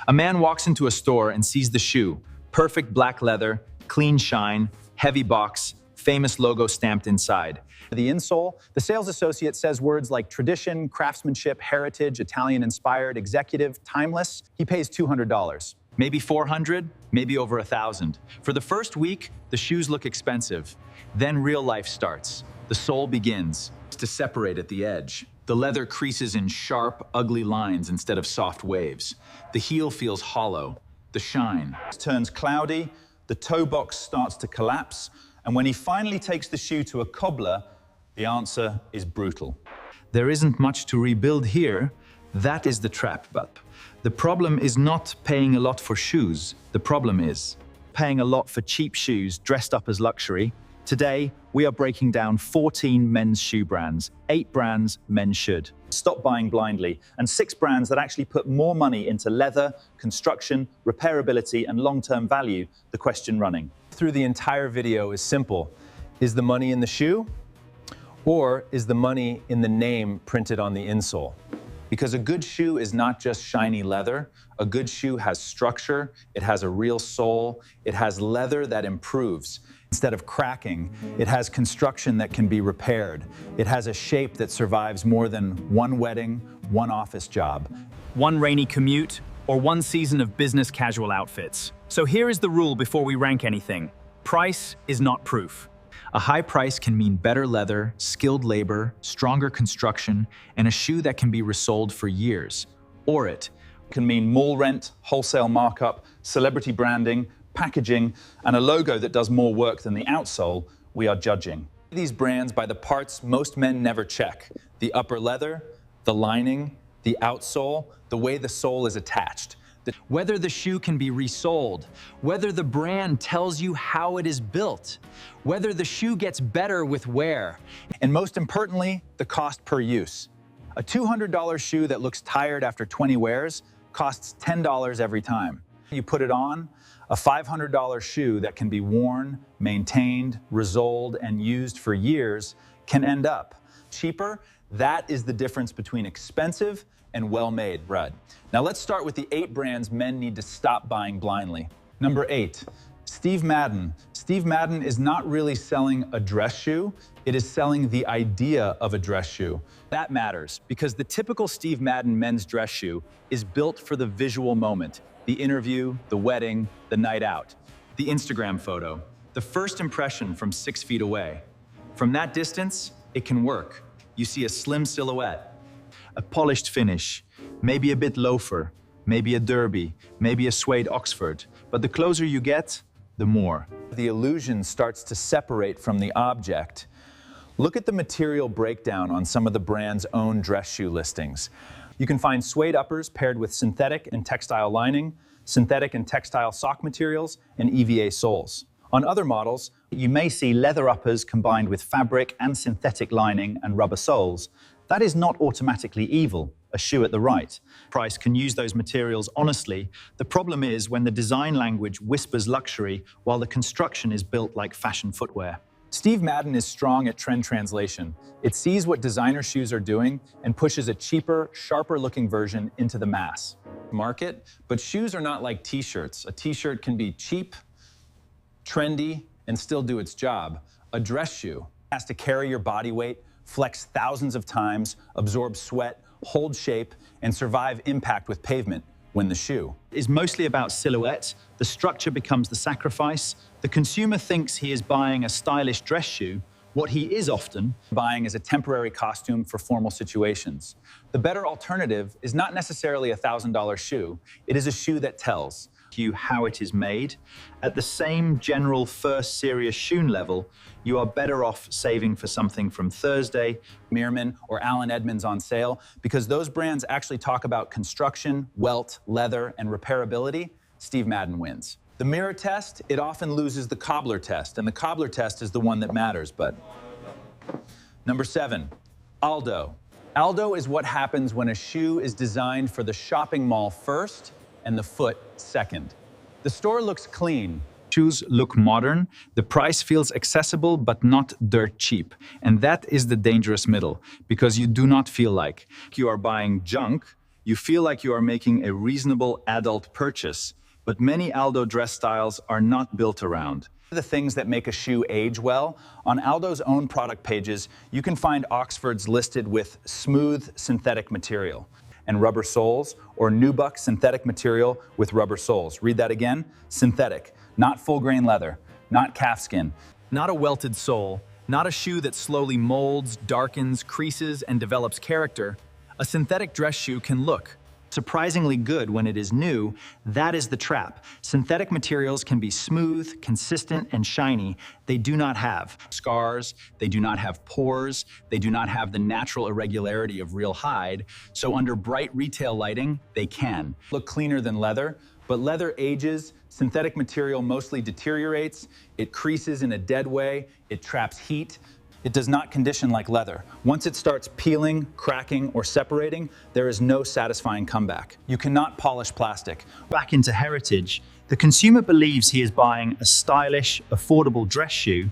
A man walks into a store and sees the shoe. Perfect black leather, clean shine, heavy box, famous logo stamped inside. The insole, the sales associate says words like tradition, craftsmanship, heritage, Italian-inspired, executive, timeless. He pays $200. Maybe 400, maybe over 1,000. For the first week, the shoes look expensive. Then real life starts. The sole begins to separate at the edge. The leather creases in sharp, ugly lines instead of soft waves. The heel feels hollow. The shine turns cloudy, the toe box starts to collapse, and when he finally takes the shoe to a cobbler, the answer is brutal. There isn't much to rebuild here. That is the trap, but the problem is not paying a lot for shoes. The problem is paying a lot for cheap shoes dressed up as luxury. Today, we are breaking down 14 men's shoe brands, 8 brands men should stop buying blindly, and 6 brands that actually put more money into leather, construction, repairability, and long-term value, the question running. Through the entire video is simple. Is the money in the shoe? Or is the money in the name printed on the insole? Because a good shoe is not just shiny leather. A good shoe has structure, it has a real sole, it has leather that improves. Instead of cracking, it has construction that can be repaired. It has a shape that survives more than one wedding, one office job, one rainy commute, or one season of business casual outfits. So here is the rule before we rank anything. Price is not proof. A high price can mean better leather, skilled labor, stronger construction, and a shoe that can be resold for years. Or it can mean mall rent, wholesale markup, celebrity branding, packaging, and a logo that does more work than the outsole. We are judging these brands by the parts most men never check: the upper leather, the lining, the outsole, the way the sole is attached. Whether the shoe can be resold, whether the brand tells you how it is built, whether the shoe gets better with wear, and most importantly, the cost per use. A $200 shoe that looks tired after 20 wears costs $10 every time. You put it on, a $500 shoe that can be worn, maintained, resoled, and used for years can end up cheaper. That is the difference between expensive and well-made. Right. Now let's start with the 8 brands men need to stop buying blindly. Number 8, Steve Madden. Steve Madden is not really selling a dress shoe, it is selling the idea of a dress shoe. That matters because the typical Steve Madden men's dress shoe is built for the visual moment. The interview, the wedding, the night out, the Instagram photo, the first impression from 6 feet away. From that distance, it can work. You see a slim silhouette, a polished finish, maybe a bit loafer, maybe a derby, maybe a suede Oxford. But the closer you get, the more. The illusion starts to separate from the object. Look at the material breakdown on some of the brand's own dress shoe listings. You can find suede uppers paired with synthetic and textile lining, synthetic and textile sock materials, and EVA soles. On other models, you may see leather uppers combined with fabric and synthetic lining and rubber soles. That is not automatically evil, a shoe at the right price can use those materials honestly. The problem is when the design language whispers luxury while the construction is built like fashion footwear. Steve Madden is strong at trend translation. It sees what designer shoes are doing and pushes a cheaper, sharper-looking version into the mass market. But shoes are not like t-shirts. A t-shirt can be cheap, trendy, and still do its job. A dress shoe has to carry your body weight, flex thousands of times, absorb sweat, hold shape, and survive impact with pavement. When the shoe is mostly about silhouette, the structure becomes the sacrifice. The consumer thinks he is buying a stylish dress shoe. What he is often buying is a temporary costume for formal situations. The better alternative is not necessarily a $1,000 shoe. It is a shoe that tells you how it is made. At the same general first serious shoe level, you are better off saving for something from Thursday, Meermin, or Allen Edmonds on sale, because those brands actually talk about construction, welt, leather, and repairability. Steve Madden wins. The mirror test, it often loses the cobbler test, and the cobbler test is the one that matters. But number 7, Aldo. Aldo is what happens when a shoe is designed for the shopping mall first and the foot second. The store looks clean. Shoes look modern, the price feels accessible but not dirt cheap. And that is the dangerous middle, because you do not feel like you are buying junk, You feel like you are making a reasonable adult purchase, but many Aldo dress styles are not built around. The things that make a shoe age well, on Aldo's own product pages, you can find Oxfords listed with smooth synthetic material and rubber soles, or nubuck synthetic material with rubber soles. Read that again, synthetic, not full grain leather, not calfskin. Not a welted sole, not a shoe that slowly molds, darkens, creases, and develops character. A synthetic dress shoe can look surprisingly good when it is new. That is the trap. Synthetic materials can be smooth, consistent, and shiny. They do not have scars, they do not have pores, they do not have the natural irregularity of real hide, so under bright retail lighting, they can Look cleaner than leather, but leather ages, synthetic material mostly deteriorates, it creases in a dead way, it traps heat. It does not condition like leather. Once it starts peeling, cracking, or separating, there is no satisfying comeback. You cannot polish plastic. back into heritage. The consumer believes he is buying a stylish, affordable dress shoe.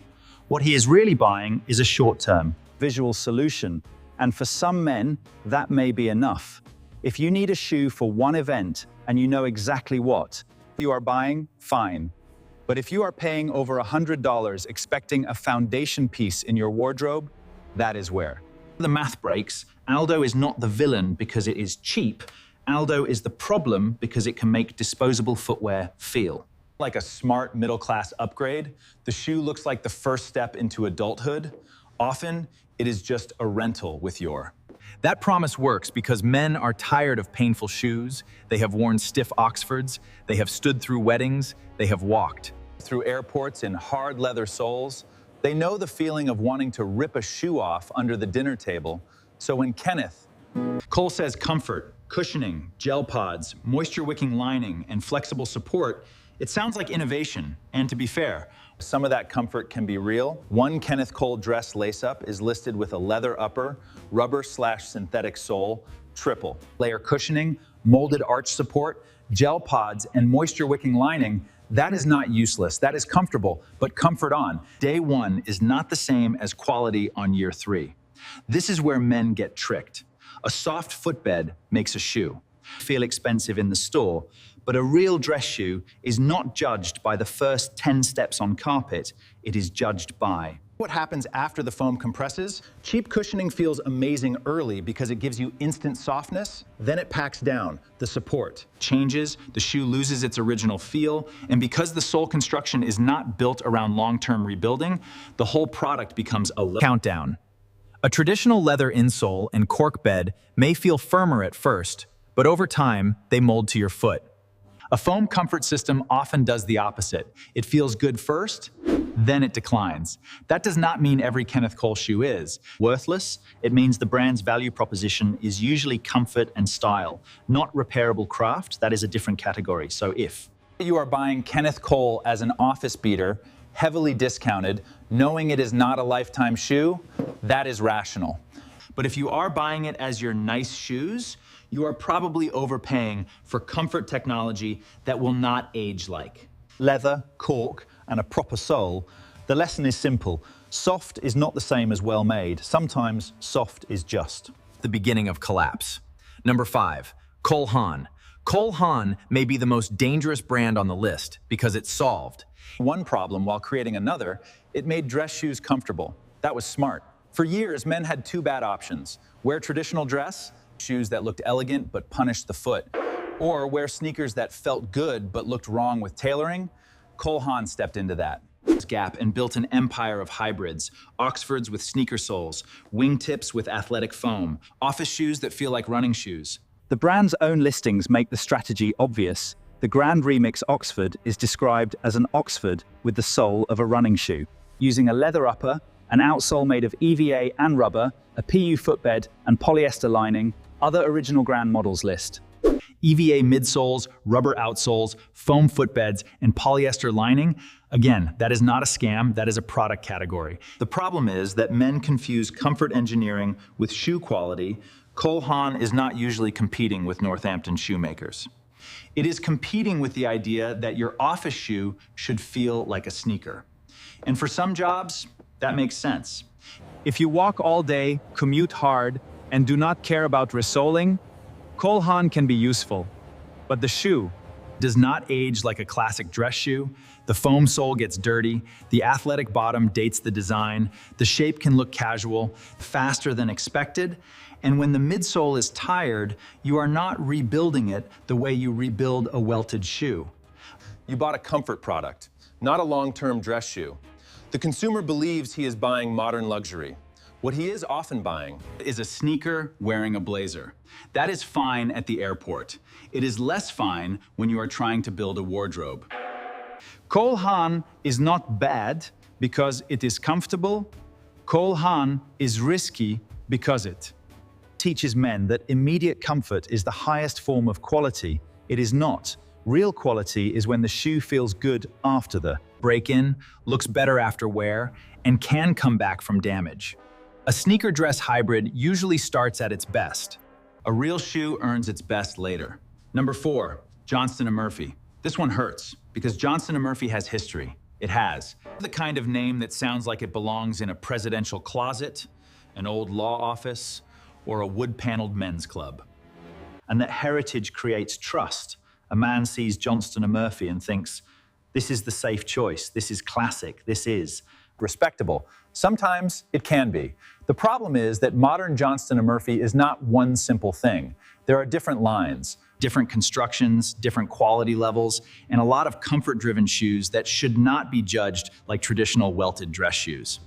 What he is really buying is a short-term visual solution, and for some men, that may be enough. If you need a shoe for one event and you know exactly what you are buying, fine. But if you are paying over $100 expecting a foundation piece in your wardrobe, that is where the math breaks. Aldo is not the villain because it is cheap. Aldo is the problem because it can make disposable footwear feel Like a smart middle-class upgrade, the shoe looks like the first step into adulthood. Often, it is just a rental with your. That promise works because men are tired of painful shoes. They have worn stiff Oxfords. They have stood through weddings. They have walked Through airports in hard leather soles. They know the feeling of wanting to rip a shoe off under the dinner table. So when Kenneth Cole says comfort, cushioning, gel pods, moisture-wicking lining, and flexible support, it sounds like innovation. And to be fair, some of that comfort can be real. One Kenneth Cole dress lace-up is listed with a leather upper, rubber/synthetic sole, triple. Layer cushioning, molded arch support, gel pods, and moisture-wicking lining. That is not useless, that is comfortable, but comfort on. day one is not the same as quality on year 3. This is where men get tricked. A soft footbed makes a shoe feel expensive in the store, but a real dress shoe is not judged by the first 10 steps on carpet, it is judged by What happens after the foam compresses? Cheap cushioning feels amazing early because it gives you instant softness, then it packs down, the support. changes, the shoe loses its original feel, and because the sole construction is not built around long-term rebuilding, the whole product becomes a countdown. A traditional leather insole and cork bed may feel firmer at first, but over time, they mold to your foot. A foam comfort system often does the opposite. It feels good first, then it declines. That does not mean every Kenneth Cole shoe is worthless. It means the brand's value proposition is usually comfort and style, not repairable craft. That is a different category. So if You are buying Kenneth Cole as an office beater, heavily discounted, knowing it is not a lifetime shoe, that is rational. But if you are buying it as your nice shoes, you are probably overpaying for comfort technology that will not age like leather, cork, and a proper sole. The lesson is simple. Soft is not the same as well made. Sometimes soft is just the beginning of collapse. Number 5, Cole Haan. Cole Haan may be the most dangerous brand on the list because it solved one problem while creating another. It made dress shoes comfortable. That was smart. For years, men had two bad options. Wear traditional dress, shoes that looked elegant but punished the foot, or wear sneakers that felt good but looked wrong with tailoring. Cole Haan stepped into that gap and built an empire of hybrids, Oxfords with sneaker soles, wingtips with athletic foam, office shoes that feel like running shoes. The brand's own listings make the strategy obvious. The Grand Remix Oxford is described as an Oxford with the sole of a running shoe, using a leather upper, an outsole made of EVA and rubber, a PU footbed, and polyester lining. Other original Grand models list EVA midsoles, rubber outsoles, foam footbeds, and polyester lining. Again, that is not a scam, that is a product category. The problem is that men confuse comfort engineering with shoe quality. Cole Haan is not usually competing with Northampton shoemakers. It is competing with the idea that your office shoe should feel like a sneaker. And for some jobs, that makes sense. If you walk all day, commute hard, and do not care about resoling, Cole Haan can be useful, but the shoe does not age like a classic dress shoe. The foam sole gets dirty, the athletic bottom dates the design, the shape can look casual, faster than expected, and when the midsole is tired, you are not rebuilding it the way you rebuild a welted shoe. You bought a comfort product, not a long-term dress shoe. The consumer believes he is buying modern luxury. What he is often buying is a sneaker wearing a blazer. That is fine at the airport. It is less fine when you are trying to build a wardrobe. Cole Haan is not bad because it is comfortable. Cole Haan is risky because it teaches men that immediate comfort is the highest form of quality. It is not. Real quality is when the shoe feels good after the break-in, looks better after wear, and can come back from damage. A sneaker dress hybrid usually starts at its best. A real shoe earns its best later. Number 4, Johnston Murphy. This one hurts because Johnston Murphy has history. It has. The kind of name that sounds like it belongs in a presidential closet, an old law office, or a wood-paneled men's club. And that heritage creates trust. A man sees Johnston Murphy and thinks, this is the safe choice, this is classic, this is respectable. Sometimes it can be. The problem is that modern Johnston Murphy is not one simple thing. There are different lines, different constructions, different quality levels, and a lot of comfort-driven shoes that should not be judged like traditional welted dress shoes.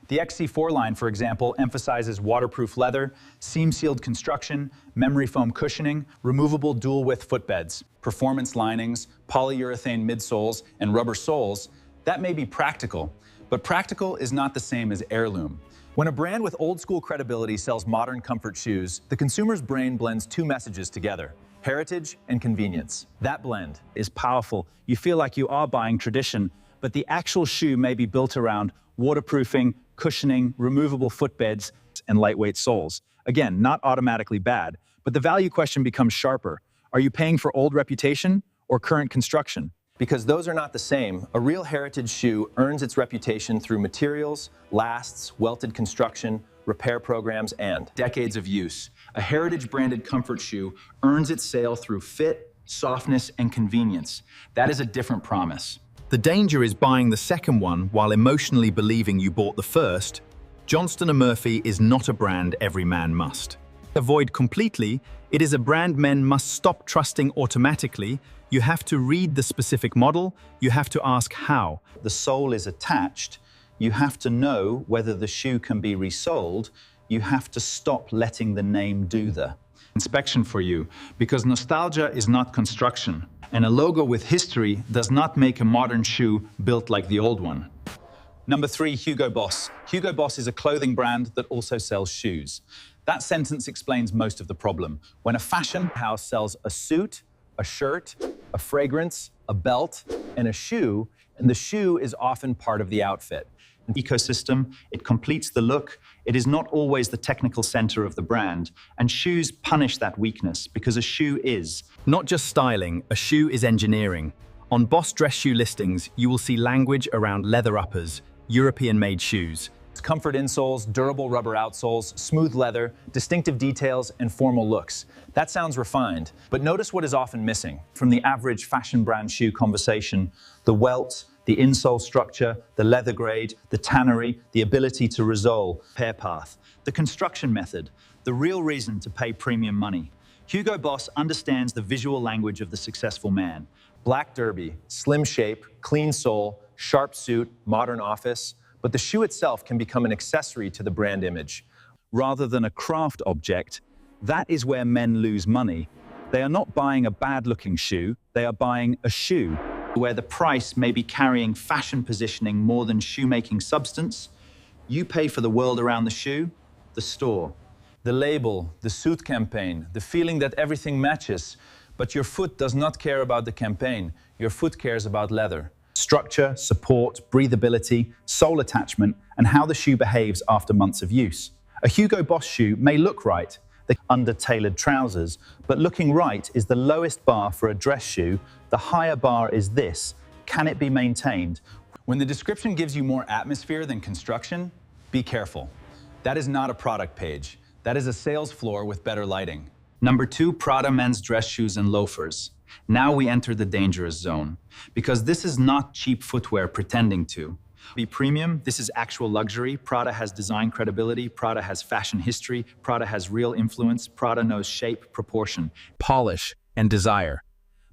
The XC4 line, for example, emphasizes waterproof leather, seam-sealed construction, memory foam cushioning, removable dual-width footbeds, performance linings, polyurethane midsoles, and rubber soles. That may be practical, but practical is not the same as heirloom. When a brand with old-school credibility sells modern comfort shoes, the consumer's brain blends two messages together: heritage and convenience. That blend is powerful. You feel like you are buying tradition, but the actual shoe may be built around waterproofing, cushioning, removable footbeds, and lightweight soles. Again, not automatically bad, but the value question becomes sharper. Are you paying for old reputation or current construction? Because those are not the same. A real heritage shoe earns its reputation through materials, lasts, welted construction, repair programs, and decades of use. A heritage-branded comfort shoe earns its sale through fit, softness, and convenience. That is a different promise. The danger is buying the second one while emotionally believing you bought the first. Johnston & Murphy is not a brand every man must avoid completely. It is a brand men must stop trusting automatically. You have to read the specific model. You have to ask how. The sole is attached. You have to know whether the shoe can be resoled. You have to stop letting the name do the inspection for you, because nostalgia is not construction, and a logo with history does not make a modern shoe built like the old one. Number 3, Hugo Boss. Hugo Boss is a clothing brand that also sells shoes. That sentence explains most of the problem. When a fashion house sells a suit, a shirt, a fragrance, a belt, and a shoe, and the shoe is often part of the outfit. An ecosystem, it completes the look. It is not always the technical center of the brand, and shoes punish that weakness because a shoe is not just styling, a shoe is engineering. On Boss dress shoe listings, you will see language around leather uppers, European-made shoes. Comfort insoles, durable rubber outsoles, smooth leather, distinctive details, and formal looks. That sounds refined, but notice what is often missing from the average fashion brand shoe conversation: the welt, the insole structure, the leather grade, the tannery, the ability to resole, repair path, the construction method, the real reason to pay premium money. Hugo Boss understands the visual language of the successful man. Black derby, slim shape, clean sole, sharp suit, modern office. But the shoe itself can become an accessory to the brand image. Rather than a craft object, that is where men lose money. They are not buying a bad-looking shoe, they are buying a shoe, where the price may be carrying fashion positioning more than shoemaking substance. You pay for the world around the shoe, the store. The label, the suit campaign, the feeling that everything matches, but your foot does not care about the campaign. Your foot cares about leather. Structure, support, breathability, sole attachment, and how the shoe behaves after months of use. A Hugo Boss shoe may look right, the under-tailored trousers, but looking right is the lowest bar for a dress shoe. The higher bar is this: can it be maintained? When the description gives you more atmosphere than construction, be careful. That is not a product page. That is a sales floor with better lighting. Number 2, Prada men's dress shoes and loafers. Now we enter the dangerous zone, because this is not cheap footwear pretending to be premium. This is actual luxury. Prada has design credibility. Prada has fashion history. Prada has real influence. Prada knows shape, proportion, Polish, and desire.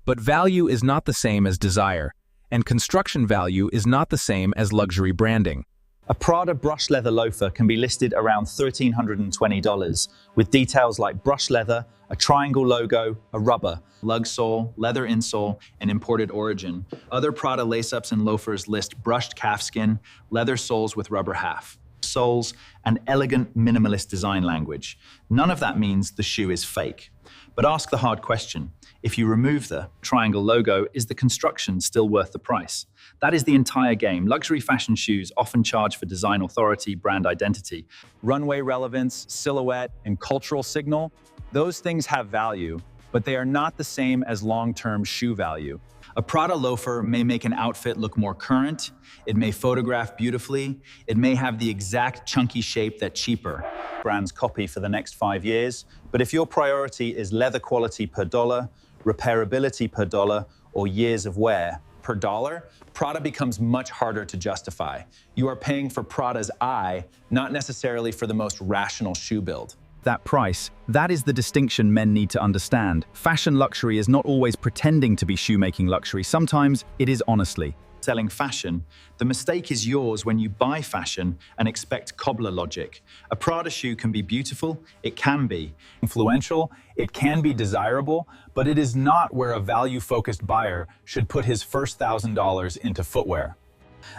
But value is not the same as desire, and construction value is not the same as luxury branding. A Prada brush leather loafer can be listed around $1,320, with details like brush leather, a triangle logo, a rubber, lug sole, leather insole, and imported origin. Other Prada lace-ups and loafers list brushed calfskin, leather soles with rubber half, soles, and elegant minimalist design language. None of that means the shoe is fake. But ask the hard question. If you remove the triangle logo, is the construction still worth the price? That is the entire game. Luxury fashion shoes often charge for design authority, brand identity. Runway relevance, silhouette, and cultural signal, those things have value, but they are not the same as long-term shoe value. A Prada loafer may make an outfit look more current, it may photograph beautifully, it may have the exact chunky shape that's cheaper brands copy for the next 5 years. But if your priority is leather quality per dollar, repairability per dollar, or years of wear per dollar, Prada becomes much harder to justify. You are paying for Prada's eye, not necessarily for the most rational shoe build. That price, that is the distinction men need to understand. Fashion luxury is not always pretending to be shoemaking luxury. Sometimes it is honestly selling fashion. The mistake is yours when you buy fashion and expect cobbler logic. A Prada shoe can be beautiful, it can be influential, it can be desirable, but it is not where a value-focused buyer should put his first $1,000 into footwear.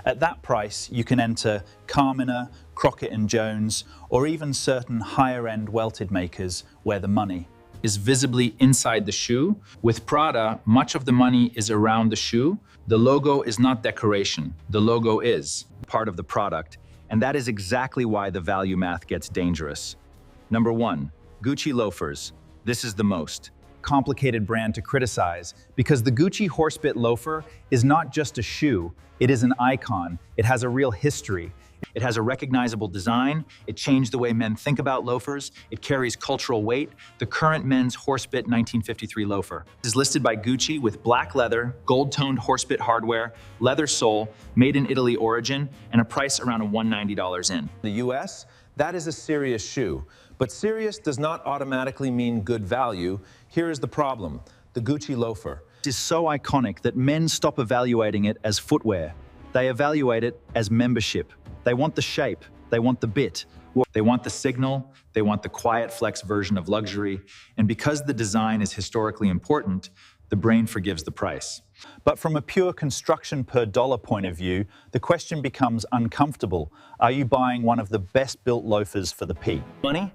At that price, you can enter Carmina, Crockett Jones, or even certain higher-end welted makers where the money is visibly inside the shoe. With Prada, much of the money is around the shoe. The logo is not decoration. The logo is part of the product, and that is exactly why the value math gets dangerous. Number 1, Gucci Loafers. This is the most complicated brand to criticize because the Gucci horsebit loafer is not just a shoe, it is an icon. It has a real history. It has a recognizable design. It changed the way men think about loafers. It carries cultural weight. The current men's horsebit 1953 loafer is listed by Gucci with black leather, gold-toned horsebit hardware, leather sole, made in Italy origin, and a price around $190 in the US. That is a serious shoe, but serious does not automatically mean good value. Here is the problem: the Gucci loafer is so iconic that men stop evaluating it as footwear. They evaluate it as membership. They want the shape, they want the bit, they want the signal, they want the quiet flex version of luxury, and because the design is historically important, the brain forgives the price. But from a pure construction per dollar point of view, the question becomes uncomfortable. Are you buying one of the best built loafers for the P? Money?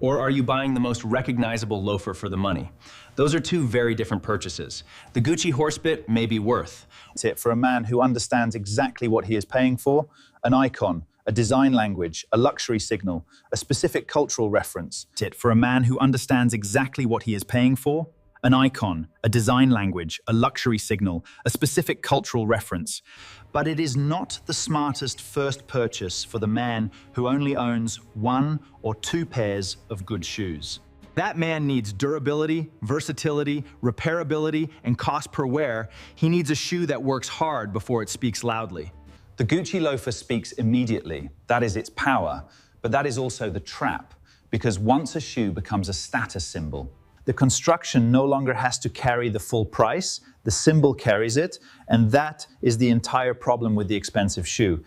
Or are you buying the most recognizable loafer for the money? Those are two very different purchases. The Gucci horsebit may be worth it for a man who understands exactly what he is paying for: an icon, a design language, a luxury signal, a specific cultural reference. It for a man who understands exactly what he is paying for: an icon, a design language, a luxury signal, a specific cultural reference. But it is not the smartest first purchase for the man who only owns 1 or 2 pairs of good shoes. That man needs durability, versatility, repairability, and cost per wear. He needs a shoe that works hard before it speaks loudly. The Gucci loafer speaks immediately. That is its power. But that is also the trap, because once a shoe becomes a status symbol, the construction no longer has to carry the full price, the symbol carries it, and that is the entire problem with the expensive shoe.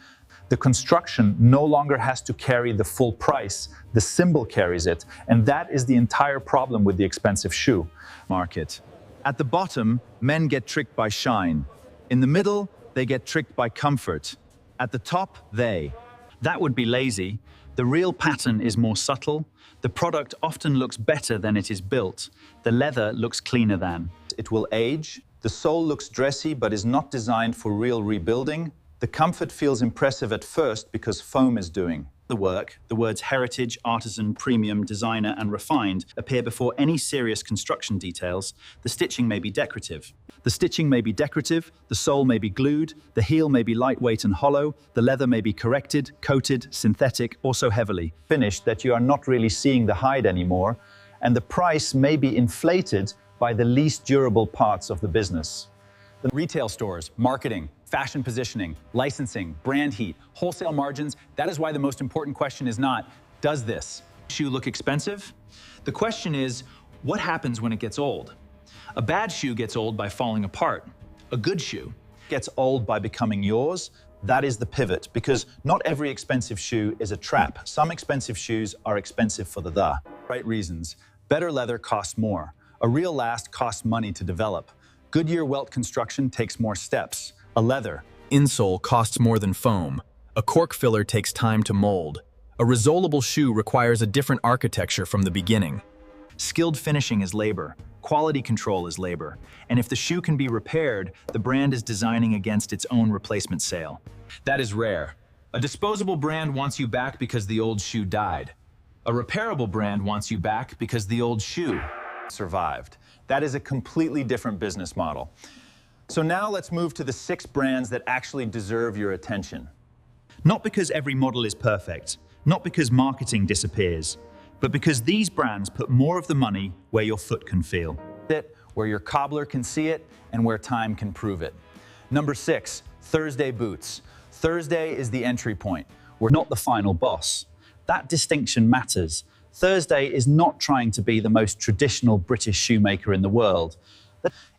The construction no longer has to carry the full price, the symbol carries it, and that is the entire problem with the expensive shoe market. At the bottom, men get tricked by shine. In the middle, they get tricked by comfort. At the top, that would be lazy. The real pattern is more subtle. The product often looks better than it is built. The leather looks cleaner than. It will age. The sole looks dressy but is not designed for real rebuilding. The comfort feels impressive at first because foam is doing the work. The words heritage, artisan, premium, designer, and refined appear before any serious construction details. The stitching may be decorative. The sole may be glued, the heel may be lightweight and hollow, the leather may be corrected, coated, synthetic, or so heavily finished that you are not really seeing the hide anymore, and the price may be inflated by the least durable parts of the business. The retail stores, marketing, fashion positioning, licensing, brand heat, wholesale margins, that is why the most important question is not, does this shoe look expensive? The question is, what happens when it gets old? A bad shoe gets old by falling apart. A good shoe Gets old by becoming yours. That is the pivot, because not every expensive shoe is a trap. Some expensive shoes are expensive for the right reasons. Better leather costs more. A real last costs money to develop. Goodyear welt construction takes more steps. A leather insole costs more than foam. A cork filler takes time to mold. A resolable shoe requires a different architecture from the beginning. Skilled finishing is labor. Quality control is labor. And if the shoe can be repaired, the brand is designing against its own replacement sale. That is rare. A disposable brand wants you back because the old shoe died. A repairable brand wants you back because the old shoe survived. That is a completely different business model. So now let's move to the 6 brands that actually deserve your attention. Not because every model is perfect, not because marketing disappears, but because these brands put more of the money where your foot can feel. Where your cobbler can see it and where time can prove it. Number 6, Thursday boots. Thursday is the entry point. We're not the final boss. That distinction matters. Thursday is not trying to be the most traditional British shoemaker in the world.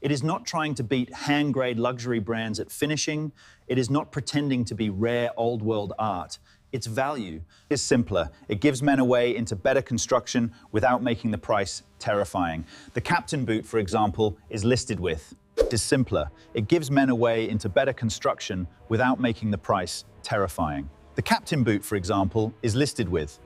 It is not trying to beat hand-grade luxury brands at finishing. It is not pretending to be rare old-world art. Its value is simpler. It gives men a way into better construction without making the price terrifying. The Captain boot, for example, is listed with. It is simpler. It gives men a way into better construction without making the price terrifying. The Captain boot, for example, is listed with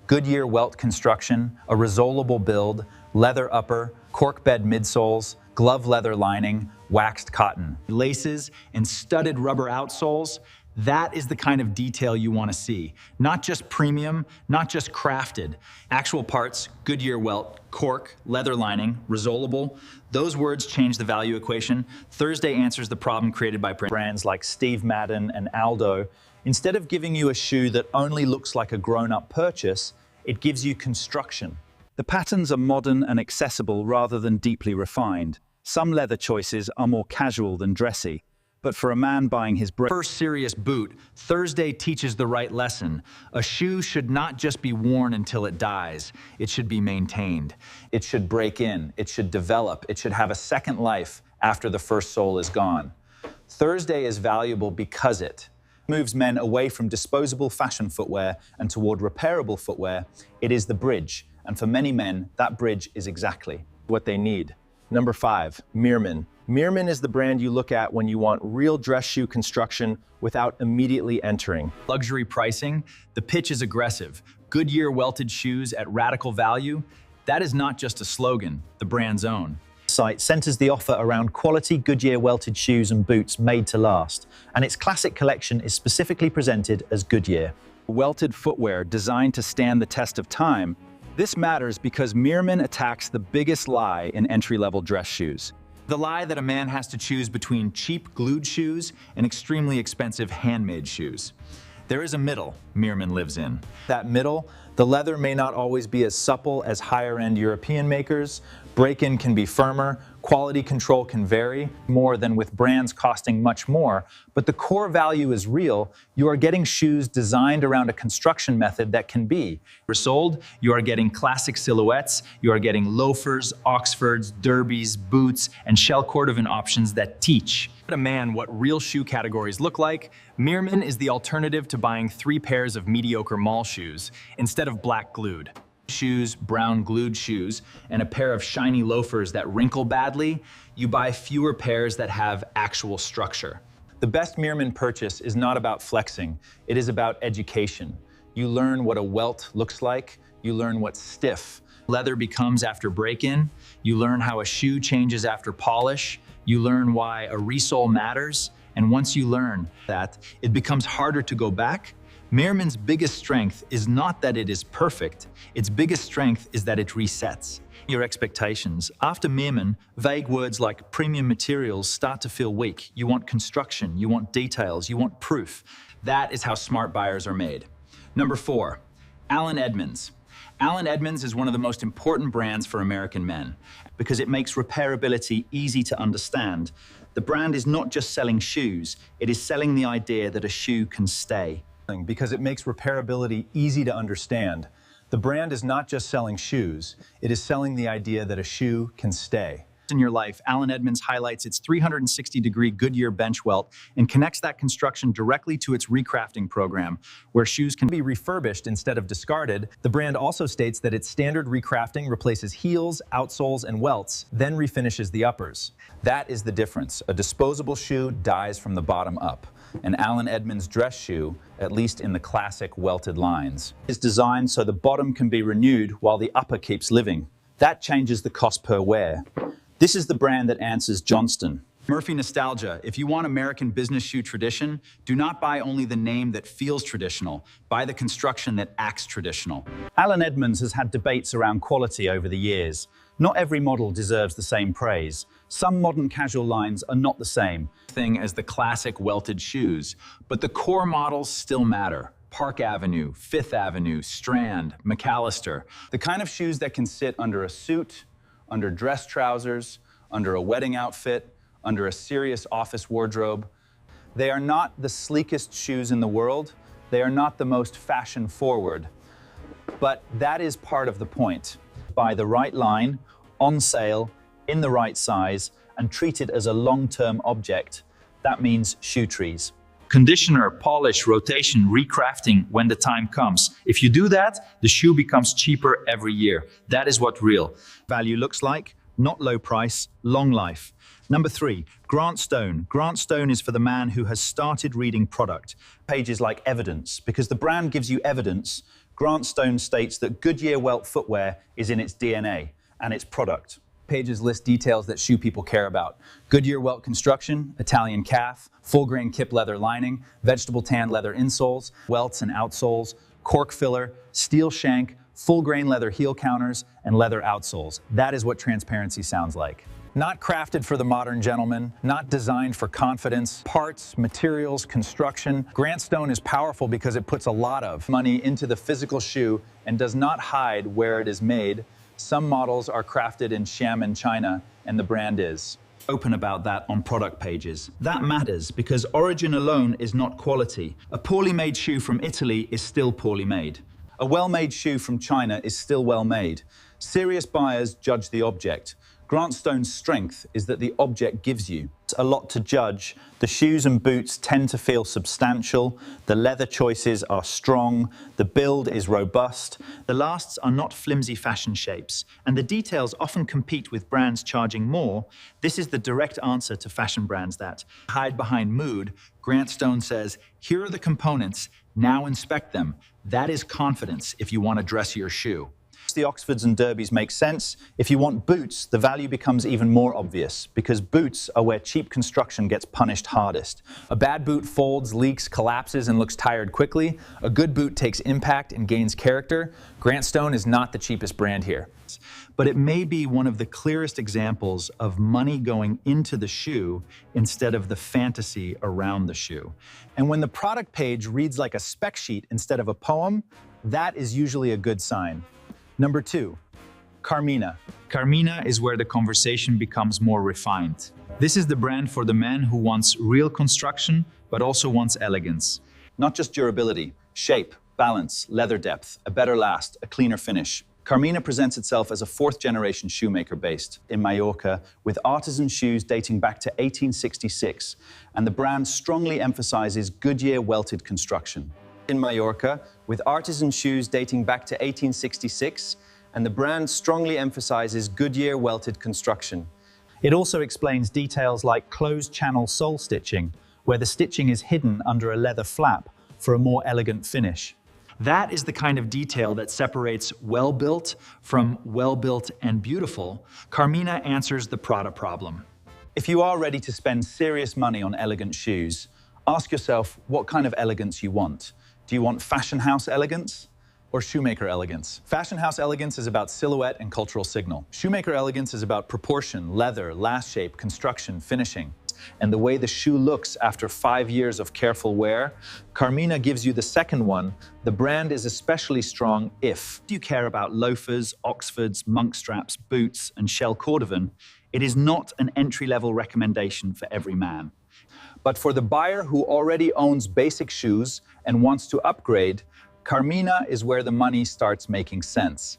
Goodyear welt construction, a resolable build, leather upper, cork bed midsoles, glove leather lining, waxed cotton. Laces and studded rubber outsoles. That is the kind of detail you want to see. Not just premium, not just crafted. Actual parts, Goodyear welt, cork, leather lining, resolable. Those words change the value equation. Thursday answers the problem created by brands like Steve Madden and Aldo. Instead of giving you a shoe that only looks like a grown-up purchase, it gives you construction. The patterns are modern and accessible rather than deeply refined. Some leather choices are more casual than dressy. But for a man buying his first serious boot, Thursday teaches the right lesson. A shoe should not just be worn until it dies. It should be maintained. It should break in. It should develop. It should have a second life after the first sole is gone. Thursday is valuable because it moves men away from disposable fashion footwear and toward repairable footwear. It is the bridge. And for many men, that bridge is exactly what they need. Number 5, Meermin. Meermin is the brand you look at when you want real dress shoe construction without immediately entering. Luxury pricing, the pitch is aggressive. Goodyear welted shoes at radical value. That is not just a slogan, the brand's own. Site centers the offer around quality Goodyear welted shoes and boots made to last, and its classic collection is specifically presented as Goodyear. Welted footwear designed to stand the test of time. This matters because Meermin attacks the biggest lie in entry-level dress shoes. The lie that a man has to choose between cheap glued shoes and extremely expensive handmade shoes. There is a middle Meermin lives in. That middle, the leather may not always be as supple as higher-end European makers. Break-in can be firmer, quality control can vary, more than with brands costing much more, but the core value is real. You are getting shoes designed around a construction method that can be resoled. You are getting classic silhouettes, you are getting loafers, Oxfords, derbies, boots, and shell cordovan options that teach a man what real shoe categories look like. Meermin is the alternative to buying 3 pairs of mediocre mall shoes instead of black glued shoes, brown glued shoes, and a pair of shiny loafers that wrinkle badly. You buy fewer pairs that have actual structure. The best Meermin purchase is not about flexing, it is about education. You learn what a welt looks like, you learn what stiff leather becomes after break-in, you learn how a shoe changes after polish, you learn why a resole matters, and once you learn that, it becomes harder to go back. Meermin's biggest strength is not that it is perfect, its biggest strength is that it resets your expectations. After Meermin, vague words like premium materials start to feel weak. You want construction, you want details, you want proof. That is how smart buyers are made. Number 4, Allen Edmonds. Allen Edmonds is one of the most important brands for American men because it makes repairability easy to understand. The brand is not just selling shoes, it is selling the idea that a shoe can stay. Because it makes repairability easy to understand. The brand is not just selling shoes, it is selling the idea that a shoe can stay. In your life, Allen Edmonds highlights its 360-degree Goodyear bench welt and connects that construction directly to its recrafting program, where shoes can Be refurbished instead of discarded. The brand also states that its standard recrafting replaces heels, outsoles, and welts, then refinishes the uppers. That is the difference. A disposable shoe dies from the bottom up. An Allen Edmonds dress shoe, at least in the classic welted lines, is designed so the bottom can be renewed while the upper keeps living. That changes the cost per wear. This is the brand that answers Johnston. Murphy nostalgia. If you want American business shoe tradition, do not buy only the name that feels traditional. Buy the construction that acts traditional. Allen Edmonds has had debates around quality over the years. Not every model deserves the same praise. Some modern casual lines are not the same. Thing as the classic welted shoes, but the core models still matter. Park Avenue, Fifth Avenue, Strand, McAllister. The kind of shoes that can sit under a suit, under dress trousers, under a wedding outfit, under a serious office wardrobe. They are not the sleekest shoes in the world. They are not the most fashion forward. But that is part of the point. Buy the right line, on sale, in the right size, and treat it as a long-term object. That means shoe trees. Conditioner, polish, rotation, recrafting when the time comes. If you do that, the shoe becomes cheaper every year. That is what real Value looks like, not low price, long life. Number 3, Grant Stone. Grant Stone is for the man who has started reading product. Pages like evidence, because the brand gives you evidence. Grant Stone states that Goodyear welt footwear is in its DNA and its product. Pages list details that shoe people care about. Goodyear welt construction, Italian calf, full-grain kip leather lining, vegetable tan leather insoles, welts and outsoles, cork filler, steel shank, full-grain leather heel counters, and leather outsoles. That is what transparency sounds like. Not crafted for the modern gentleman, not designed for confidence. Parts, materials, construction. Grant Stone is powerful because it puts a lot of money into the physical shoe and does not hide where it is made. Some models are crafted in Xiamen, China, and the brand is Open about that on product pages. That matters because origin alone is not quality. A poorly made shoe from Italy is still poorly made. A well-made shoe from China is still well-made. Serious buyers judge the object. Grant Stone's strength is that the object gives you a lot to judge. The shoes and boots tend to feel substantial. The leather choices are strong. The build is robust. The lasts are not flimsy fashion shapes, and the details often compete with brands charging more. This is the direct answer to fashion brands that hide behind mood. Grant Stone says, here are the components, now inspect them. That is confidence if you want to dress your shoe. The Oxfords and Derbies make sense. If you want boots, the value becomes even more obvious because boots are where cheap construction gets punished hardest. A bad boot folds, leaks, collapses, and looks tired quickly. A good boot takes impact and gains character. Grant Stone is not the cheapest brand here. But it may be one of the clearest examples of money going into the shoe instead of the fantasy around the shoe. And when the product page reads like a spec sheet instead of a poem, that is usually a good sign. Number 2, Carmina. Carmina is where the conversation becomes more refined. This is the brand for the man who wants real construction, but also wants elegance. Not just durability, shape, balance, leather depth, a better last, a cleaner finish. Carmina presents itself as a 4th-generation shoemaker based in Mallorca with artisan shoes dating back to 1866, and the brand strongly emphasizes Goodyear welted construction. In Mallorca, with artisan shoes dating back to 1866, and the brand strongly emphasizes Goodyear welted construction. It also explains details like closed channel sole stitching, where the stitching is hidden under a leather flap for a more elegant finish. That is the kind of detail that separates well-built from well-built and beautiful. Carmina answers the Prada problem. If you are ready to spend serious money on elegant shoes, ask yourself what kind of elegance you want. Do you want fashion house elegance or shoemaker elegance? Fashion house elegance is about silhouette and cultural signal. Shoemaker elegance is about proportion, leather, last shape, construction, finishing. and the way the shoe looks after 5 years of careful wear, Carmina gives you the second one. The brand is especially strong if you care about loafers, Oxfords, monk straps, boots, and shell cordovan. It is not an entry-level recommendation for every man. But for the buyer who already owns basic shoes and wants to upgrade, Carmina is where the money starts making sense.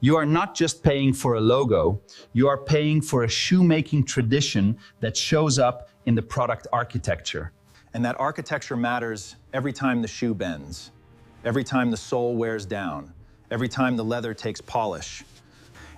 You are not just paying for a logo, you are paying for a shoemaking tradition that shows up in the product architecture. And that architecture matters every time the shoe bends, every time the sole wears down, every time the leather takes polish.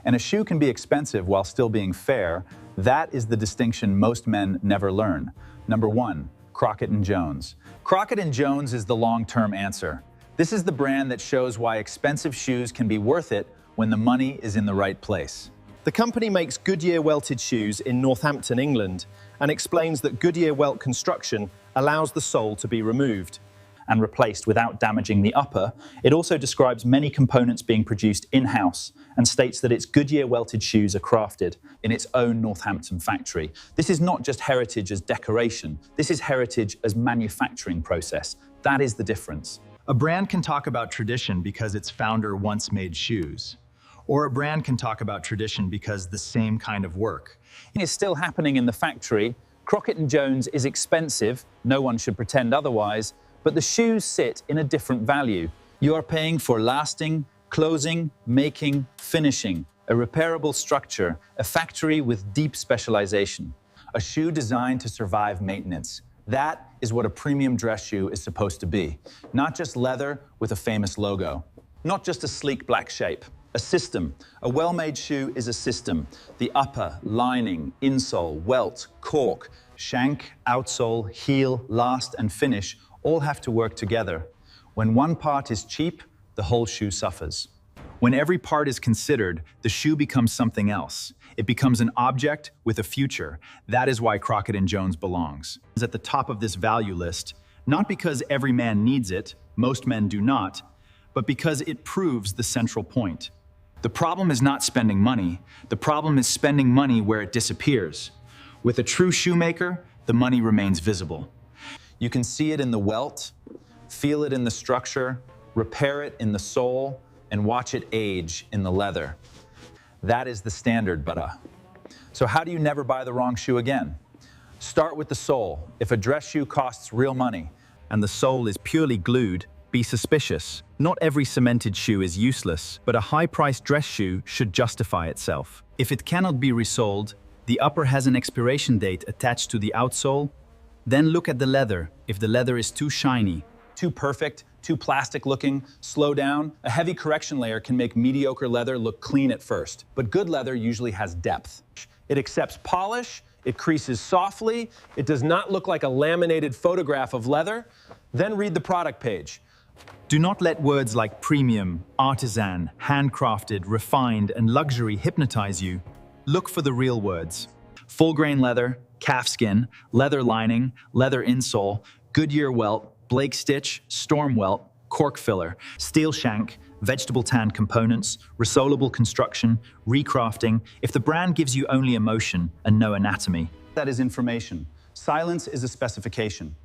And a shoe can be expensive while still being fair. That is the distinction most men never learn. Number 1, Crockett Jones. Crockett Jones is the long-term answer. This is the brand that shows why expensive shoes can be worth it when the money is in the right place. The company makes Goodyear welted shoes in Northampton, England, and explains that Goodyear welt construction allows the sole to be removed and replaced without damaging the upper. It also describes many components being produced in-house and states that its Goodyear welted shoes are crafted in its own Northampton factory. This is not just heritage as decoration, this is heritage as manufacturing process. That is the difference. A brand can talk about tradition because its founder once made shoes. Or a brand can talk about tradition because the same kind of work is still happening in the factory. Crockett Jones is expensive, no one should pretend otherwise, but the shoes sit in a different value. You are paying for lasting, closing, making, finishing, a repairable structure, a factory with deep specialization, a shoe designed to survive maintenance. That is what a premium dress shoe is supposed to be. Not just leather with a famous logo, not just a sleek black shape. A system. A well-made shoe is a system. The upper, lining, insole, welt, cork, shank, outsole, heel, last, and finish all have to work together. When one part is cheap, the whole shoe suffers. When every part is considered, the shoe becomes something else. It becomes an object with a future. That is why Crockett Jones belongs. It's at the top of this value list, not because every man needs it, most men do not, but because it proves the central point. The problem is not spending money. The problem is spending money where it disappears. With a true shoemaker, the money remains visible. You can see it in the welt, feel it in the structure, repair it in the sole, and watch it age in the leather. That is the standard, brother. So how do you never buy the wrong shoe again? Start with the sole. If a dress shoe costs real money and the sole is purely glued, be suspicious. Not every cemented shoe is useless, but a high-priced dress shoe should justify itself. If it cannot be resoled, the upper has an expiration date attached to the outsole, then look at the leather. If the leather is too shiny, too perfect, too plastic looking, slow down. A heavy correction layer can make mediocre leather look clean at first, but good leather usually has depth. It accepts polish, it creases softly, it does not look like a laminated photograph of leather. Then read the product page. Do not let words like premium, artisan, handcrafted, refined, and luxury hypnotize you. Look for the real words. Full-grain leather, calfskin, leather lining, leather insole, Goodyear welt, Blake stitch, storm welt, cork filler, steel shank, vegetable tan components, resolable construction, recrafting. If the brand gives you only emotion and no anatomy, that is information. Silence is a specification.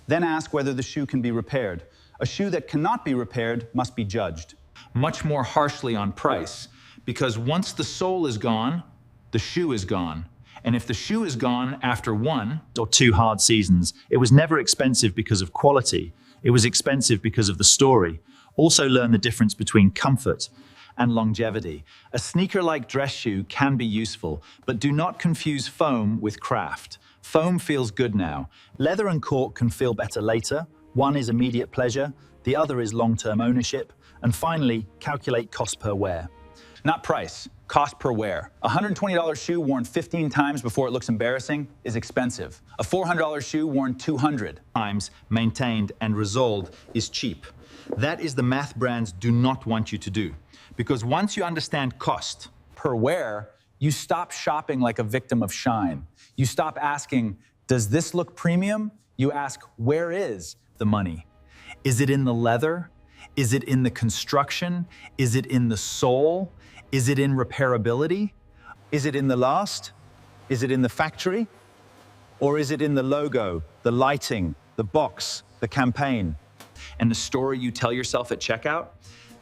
Then ask whether the shoe can be repaired. A shoe that cannot be repaired must be judged much more harshly on price, because once the sole is gone, the shoe is gone. And if the shoe is gone after 1 or 2 hard seasons, it was never expensive because of quality. It was expensive because of the story. Also learn the difference between comfort and longevity. A sneaker-like dress shoe can be useful, but do not confuse foam with craft. Foam feels good now. Leather and cork can feel better later. One is immediate pleasure, the other is long-term ownership. And finally, calculate cost per wear. Not price, cost per wear. A $120 shoe worn 15 times before it looks embarrassing is expensive. A $400 shoe worn 200 times, maintained and resoled is cheap. That is the math brands do not want you to do. Because once you understand cost per wear, you stop shopping like a victim of shine. You stop asking, does this look premium? You ask, where is the money? Is it in the leather? Is it in the construction? Is it in the sole? Is it in repairability? Is it in the last? Is it in the factory? Or is it in the logo, the lighting, the box, the campaign? And the story you tell yourself at checkout?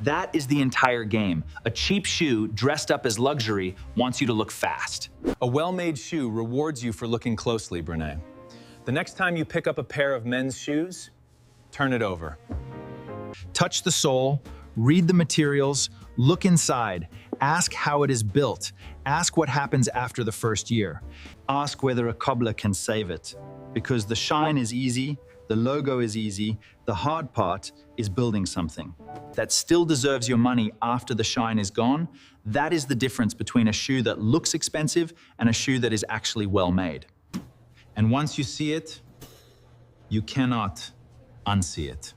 That is the entire game. A cheap shoe dressed up as luxury wants you to look fast. A well-made shoe rewards you for looking closely, Brene. The next time you pick up a pair of men's shoes, turn it over. Touch the sole, read the materials, look inside, ask how it is built, ask what happens after the first year. Ask whether a cobbler can save it, because the shine is easy, the logo is easy, the hard part is building something that still deserves your money after the shine is gone. That is the difference between a shoe that looks expensive and a shoe that is actually well made. And once you see it, you cannot unsee it.